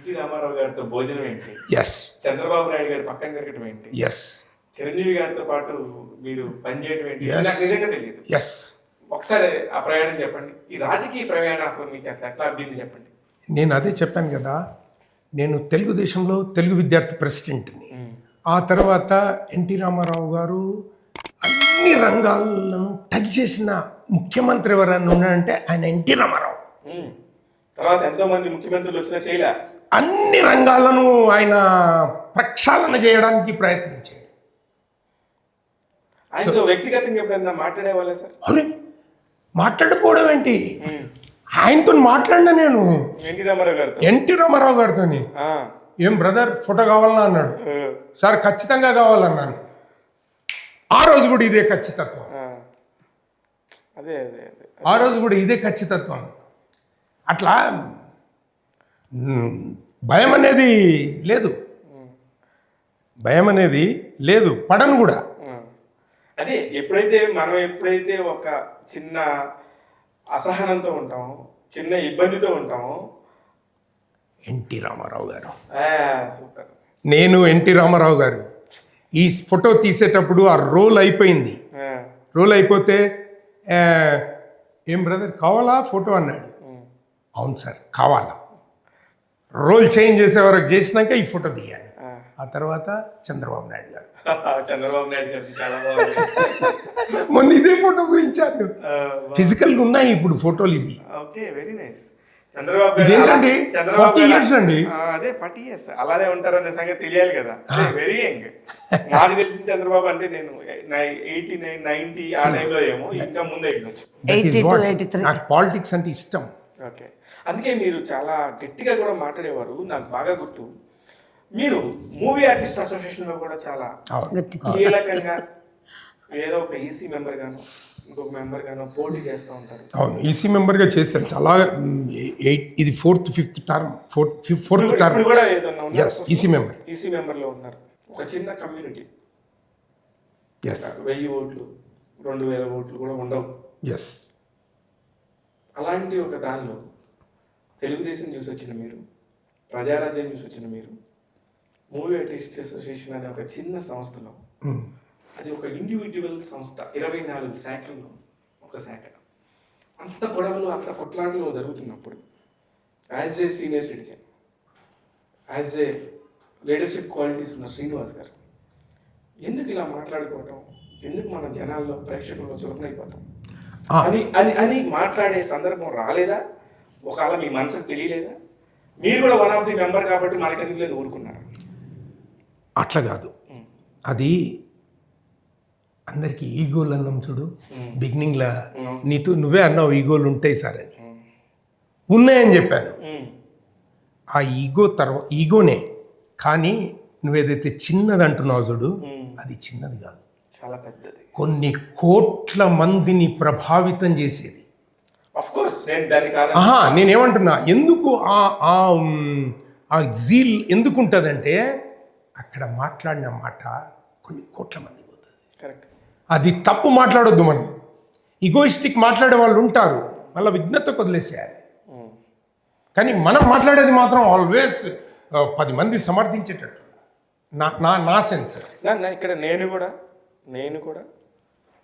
NT Ramarao గారితో భోజనం ఏంటి, ఎస్ చంద్రబాబు నాయుడు గారి పక్కన తిరగటం ఏంటి, ఎస్ చిరంజీవి గారితో పాటు మీరు పనిచేయటం ఏంటి, Yes. నాకు నిజంగా తెలియదు. ఎస్ ఒకసారి ఆ ప్రయాణం చెప్పండి, ఈ రాజకీయ ప్రయాణం అసలు మీకు అసలు ఎట్లా అబ్బింది చెప్పండి. నేను అదే చెప్పాను కదా, నేను తెలుగుదేశంలో తెలుగు విద్యార్థి ప్రెసిడెంట్ని. ఆ తర్వాత ఎన్టీ రామారావు గారు అన్ని రంగాలను టచ్ చేసిన ముఖ్యమంత్రి ఎవరైనా ఉన్నాడంటే ఆయన ఎన్టీ రామారావు. తర్వాత ఎంతో మంది ముఖ్యమంత్రులు వచ్చినా చేయలే, అన్ని రంగాలను ఆయన ప్రక్షాళన చేయడానికి ప్రయత్నించాడు. ఆయనతో వ్యక్తిగతంగా ఎప్పుడైనా మాట్లాడేవాళ్ళే సార్? అరే మాట్లాడుకోవడం ఏంటి, ఆయనతో మాట్లాడినా నేను ఎన్టీ రామారావు గారితో. ఎన్టీ రామారావు గారితో ఏం బ్రదర్ ఫోటో కావాలన్నా అన్నాడు. సార్ ఖచ్చితంగా కావాలన్నాను. ఆ రోజు కూడా ఇదే ఖచ్చితత్వం, అదే అదే అదే ఆ రోజు కూడా ఇదే ఖచ్చితత్వం. అట్లా భయం అనేది లేదు, భయం అనేది లేదు, పడను కూడా. అదే మనం ఎప్పుడైతే ఒక చిన్న అసహనంతో ఉంటామో, చిన్న ఇబ్బందితో ఉంటామో, ఎన్టీ రామారావు గారు, సూపర్. నేను ఎన్టీ రామారావు గారు ఈ ఫోటో తీసేటప్పుడు ఆ రోల్ అయిపోయింది. రోల్ అయిపోతే ఏం బ్రదర్ కావాలా ఫోటో అన్నాడు. అవును సార్ కావాలా. రోల్ చేంజ్ చేసే వరకు చేసినాక ఈ ఫోటో తీయాలి. ఆ తర్వాత చంద్రబాబు నాయుడు గారు, చంద్రబాబు నాయుడు గారు చాలా బాగుంది. మొన్న ఇదే ఫోటో గురించాను. ఫిజికల్గా ఉన్నాయి ఇప్పుడు ఫోటోలు ఇవి. Okay, very nice. చంద్రబాబు ఇదేంటండి 40 years అండి. అదే 40 years అలానే ఉంటారనే సంగతి తెలియాలి కదా. Very young. నాకు తెలిసిన చంద్రబాబు అంటే నేను 89, 90 ఆ టైంలో ఏమో, ఇంకా ముందే నాకు పాలిటిక్స్ అంటే ఇష్టం. ఓకే, అందుకే మీరు చాలా గట్టిగా కూడా మాట్లాడేవారు. నాకు బాగా గుర్తు, మీరు మూవీ ఆర్టిస్ట్ అసోసియేషన్ లో కూడా చాలా కీలకంగా ఏదో ఒక ఈసీ మెంబర్ గాను ఇంకొక మెంబర్ గాను పోటీ చేస్తూ ఉంటారు. అవును, ఈసీ మెంబర్గా చేశాను చాలా. ఇది 4th 5th term, 4th term కూడా ఏదన్నా ఈసీ మెంబర్. ఈసీ మెంబర్ లో ఉన్నారు. ఒక చిన్న కమ్యూనిటీ, ఎస్ 1000 ఓట్లు 2000 ఓట్లు కూడా ఉండవు. ఎస్ అలాంటి ఒక దానిలో తెలుగుదేశం చూసి వచ్చిన మీరు, ప్రజారాజ్యం చూసి వచ్చిన మీరు, మూవీ ఆర్టిస్ట్ అసోసియేషన్ అనే ఒక చిన్న సంస్థలో, అది ఒక ఇండివిజువల్ సంస్థ, 24 శాఖల్లో ఒక శాఖ, అంత గొడవలు అంత కొట్లాటలు జరుగుతున్నప్పుడు as a senior citizen, as a leadership qualities ఉన్న శ్రీనివాస్ గారు ఎందుకు ఇలా మాట్లాడుకోవటం, ఎందుకు మన జనాల్లో ప్రేక్షకుల్లో చులకనైపోతాం అని అని అని మాట్లాడే సందర్భం రాలేదా? ఒకవేళ మీ మనసుకు తెలియలేదా? మీరు కూడా వన్ ఆఫ్ ది మెంబర్ కాబట్టి మనకెందుకు లేదు ఊరుకున్నారు? అట్లా కాదు, అది అందరికి ఈగోలు అన్నాం చూడు. బిగినింగ్లో నువ్వే అన్నావు ఈగోలు ఉంటాయి సార్ అని. ఉన్నాయని చెప్పాను. ఆ ఈగోనే, కానీ నువ్వేదైతే చిన్నది అంటున్నావు చూడు, అది చిన్నది కాదు, చాలా పెద్దది. కొన్ని కోట్ల మందిని ప్రభావితం చేసేది. నేనేమంటున్నా, ఎందుకు ఆ జీల్ ఎందుకు ఉంటుందంటే, అక్కడ మాట్లాడిన మాట కొన్ని కోట్ల మంది పోతుంది. కరెక్ట్. అది తప్పు మాట్లాడొద్దు. మనం ఈగోయిస్టిక్ మాట్లాడే వాళ్ళు ఉంటారు, మళ్ళీ విఘ్నతకు వదిలేసేయాలి. కానీ మనం మాట్లాడేది మాత్రం ఆల్వేస్ 10 మంది సమర్థించేటట్టు నా సెన్స్. ఇక్కడ నేను కూడా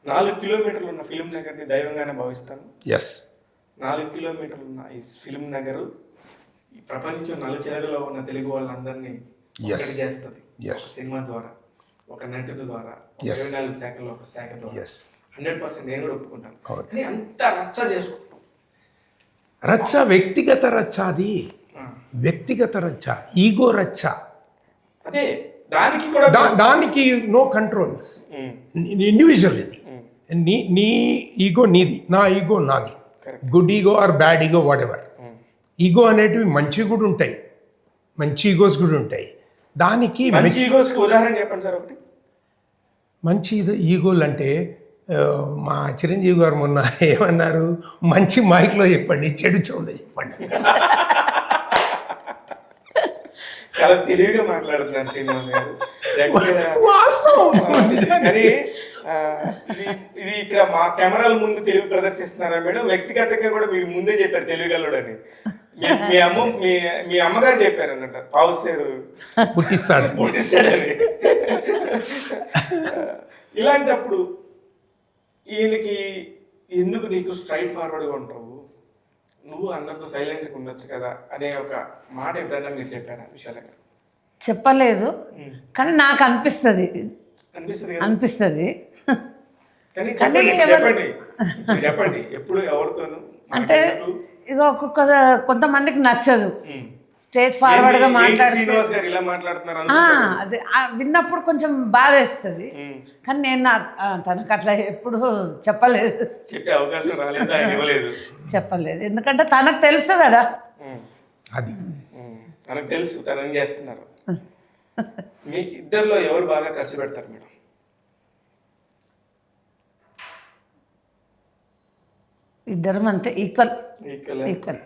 4 కిలోమీటర్లు ఉన్న ఫిలిం నగర్ని దైవంగానే భావిస్తాను. ఎస్, 4 కిలోమీటర్లు ఉన్న ఈ ఫిలిం నగరు ఈ ప్రపంచం నలుచెరగులో ఉన్న తెలుగు వాళ్ళందరినీ ఒకటి చేస్తుంది. ఒక సినిమా ద్వారా, ఒక నటుల ద్వారా, 24 శాఖల్లో ఒక శాఖ ద్వారా 100% నేను కూడా ఒప్పుకుంటాను. కానీ అంత రచ్చ చేసుకుంటాం. రచ్చ వ్యక్తిగత రచ్చ, అది వ్యక్తిగత రచ్చ, ఈగో రచ్చ. అదే దానికి కూడా దానికి నో కంట్రోల్స్. ఇండివిజువల్ ఇది. నీ ఈగో నీది, నా ఈగో నాది. Good ego or bad ego, what ever. Ego అనేటివి మంచి కూడా ఉంటాయి, మంచి ఈగోస్ కూడా ఉంటాయి. దానికి మంచి ఈగోస్కి ఉదాహరణ చెప్పండి సార్ ఒకటి. మంచి ఈగోలు అంటే మా చిరంజీవి గారు మొన్న ఏమన్నారు, మంచి మైక్లో చెప్పండి, చెడు చెవులో చెప్పండి. చాలా తెలివిగా మాట్లాడుతున్నాను శ్రీనివాస్ గారు. కానీ ఇది ఇక్కడ మా కెమెరాల ముందు తెలివి ప్రదర్శిస్తున్నారా మేడం? వ్యక్తిగతంగా కూడా మీరు ముందే చెప్పారు తెలివిగలడని. మీ అమ్మ మీ అమ్మగారు చెప్పారు అన్నట్టు పావుసేరు పుట్టిస్తాడు. పుట్టిస్తాడని. ఇలాంటప్పుడు ఈయనకి ఎందుకు నీకు స్ట్రైట్ ఫార్వర్డ్గా ఉంటావు, నువ్వు అందరితో సైలెంట్గా ఉండొచ్చు కదా అనే ఒక మాట ఎప్పుడైనా మీరు చెప్పారా విశాలంగా? చెప్పలేదు, కానీ నాకు అనిపిస్తుంది అనిపిస్తుంది అనిపిస్తుంది కానీ కానీ చెప్పండి చెప్పండి ఎప్పుడు ఎవరితోనూ అంటే ఇక కొంతమందికి నచ్చదు స్ట్రేట్ ఫార్వర్డ్ గా మాట్లాడితే. శ్రీనివాస్ గారు ఇలా మాట్లాడుతున్నారు అది విన్నప్పుడు కొంచెం బాధ వేస్తుంది, కానీ నేను తనకు అట్లా ఎప్పుడు చెప్పలేదు చెప్పే అవకాశం రాలేదు, ఆయన ఇవ్వలేదు. చెప్పలేదు, ఎందుకంటే తనకు తెలుసు కదా. అది తనకు తెలుసు తను ఏం చేస్తున్నారు. మీ ఇద్దరిలో ఎవరు బాగా ఖర్చు పెడతారు మేడం? ఇద్దరం అంతే, ఈక్వల్ ఈక్వల్. ఈక్వల్.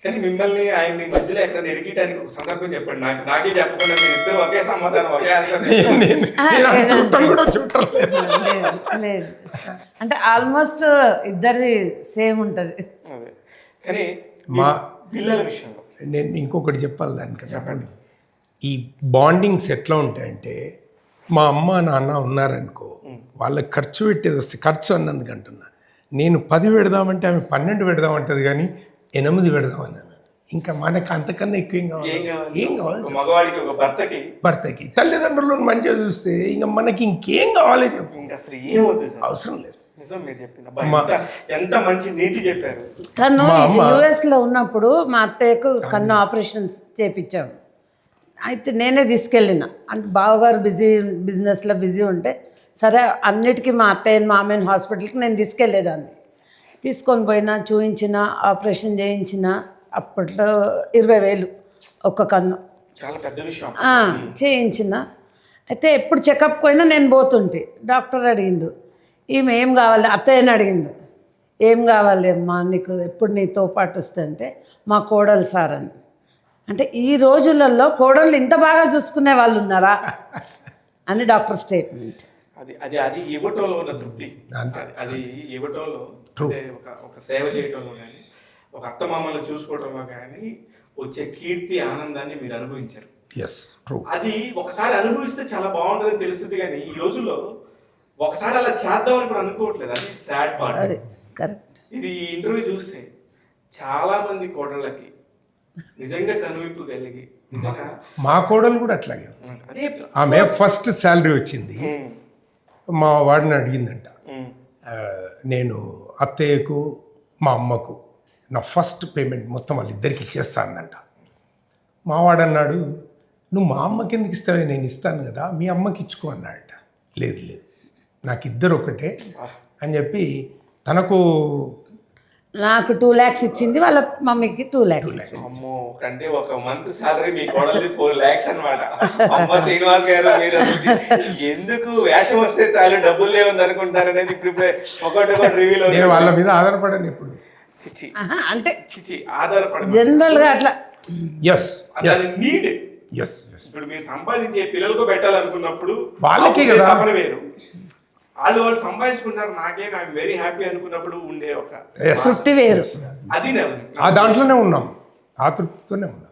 కానీ మిమ్మల్ని ఆయన్ని మధ్యలో ఎక్కడ ఎరిగటానికి ఒక సందర్భం చెప్పండి. నాకే చెప్పకుండా మీరు ఇద్దరు ఒకే సమాధానం ఒకే ఆన్సర్. లేదు, అంటే ఆల్మోస్ట్ ఇద్దరి సేమ్ ఉంటుంది. అదే కానీ మా పిల్లల విషయంలో నేను ఇంకొకటి చెప్పాలి దానికి. చెప్పండి. ఈ బాండింగ్స్ ఎట్లా ఉంటాయంటే, మా అమ్మ నాన్న ఉన్నారనుకో, వాళ్ళకి ఖర్చు పెట్టేది వస్తే, ఖర్చు అన్నందుకు అంటున్నా, నేను 10 పెడదామంటే ఆమె 12 పెడదామంటది, కానీ 8 పెడదామన్నాను. ఇంకా మనకు అంతకన్నా ఎక్కువ ఏం కావాలి మగవాడికి ఒక భర్తకి తల్లిదండ్రులను మంచిగా చూస్తే ఇంకా మనకి ఇంకేం కావాలి చెప్పు. ఇంకా అసలు ఏమవుతుంది, అవసరం లేదు. నిజం మీరు చెప్పింది. ఎంత మంచి నీతి చెప్పారు. తను యుఎస్ లో ఉన్నప్పుడు మా అత్తయ్యకు కన్ను ఆపరేషన్స్ చేపించాము. అయితే నేనే తీసుకెళ్ళిన, అంటే బావగారు బిజినెస్లో బిజీ ఉంటే, సరే అన్నిటికీ మా అత్తయ్యని మామయ్యని హాస్పిటల్కి నేను తీసుకెళ్ళేదాన్ని. తీసుకొని పోయినా, చూయించిన, ఆపరేషన్ చేయించిన. అప్పట్లో 20,000 ఒక్క కన్ను, చాలా పెద్ద విషయం. చేయించిన. అయితే ఎప్పుడు చెకప్ పోయినా నేను పోతుంటే డాక్టర్ అడిగిండు, ఈమె ఏం కావాలి, అత్తయ్యని అడిగిండు, ఏం కావాలి అమ్మా నీకు, ఎప్పుడు నీతో పాటు వస్తే, అంటే మా కోడలు సార్ అని. అంటే ఈ రోజులలో కోడళ్ళు ఇంత బాగా చూసుకునే వాళ్ళు ఉన్నారా అని డాక్టర్ స్టేట్మెంట్. అది అది ఇవ్వటంలో ఉన్న తృప్తి, అది ఇవ్వటంలో, అంటే ఒక సేవ చేయటంలో కానీ, ఒక అత్తమామలు చూసుకోవటంలో కానీ వచ్చే కీర్తి ఆనందాన్ని మీరు అనుభవించారు. అది ఒకసారి అనుభవిస్తే చాలా బాగుంటుందని తెలుస్తుంది, కానీ ఈ రోజుల్లో ఒకసారి అలా చేద్దామని కూడా అనుకోవట్లేదు. అది సాడ్ పార్ట్. అది కరెక్ట్. ఇది ఇంటర్వ్యూ చూస్తే చాలా మంది కోడళ్ళకి నిజంగా కనువిప్పు కలిగి, నిజంగా మా కోడలు కూడా అట్లాగే. అదే ఆమె ఫస్ట్ శాలరీ వచ్చింది, మా వాడిని అడిగిందంట, నేను అత్తయ్యకు మా అమ్మకు నా ఫస్ట్ పేమెంట్ మొత్తం వాళ్ళిద్దరికి ఇచ్చేస్తానంట. మా వాడు అన్నాడు, నువ్వు మా అమ్మకి ఎందుకు ఇస్తావే, నేను ఇస్తాను కదా, మీ అమ్మకి ఇచ్చుకో అన్నాడట. లేదు లేదు, నాకు ఇద్దరు ఒకటే అని చెప్పి తనకు నాకు 2 lakhs ఇచ్చింది, వాళ్ళ మమ్మీకి 2 lakhs ఇచ్చింది. అమ్మో, కంటే ఒక మంత్ సాలరీ మీ కోడలిది 4 lakhs అన్నమాట. అమ్మ శ్రీనివాస్ గారు, మీరు ఎందుకు వేషం వస్తే చాలు డబ్బులు లేవని అనుకుంటారు అనేది ఇప్పుడు ఒకటి రివ్యూలో. నేను వాళ్ళ మీద ఆధారపడను ఎప్పుడు, అంటే ఆధారపడ జనరల్గా అట్లా. నీడ్. ఇప్పుడు మీరు సంపాదించే పిల్లలకు పెట్టాలనుకున్నప్పుడు వాళ్ళకి కదా తపన వేరు. వాళ్ళు సంపాదించుకుంటారు, నాకేం ఐఎమ్ వెరీ హ్యాపీ అనుకున్నప్పుడు ఉండే ఒక తృప్తి వేరు. అది ఆ దాంట్లోనే ఉన్నాం, ఆ తృప్తితోనే ఉన్నాం.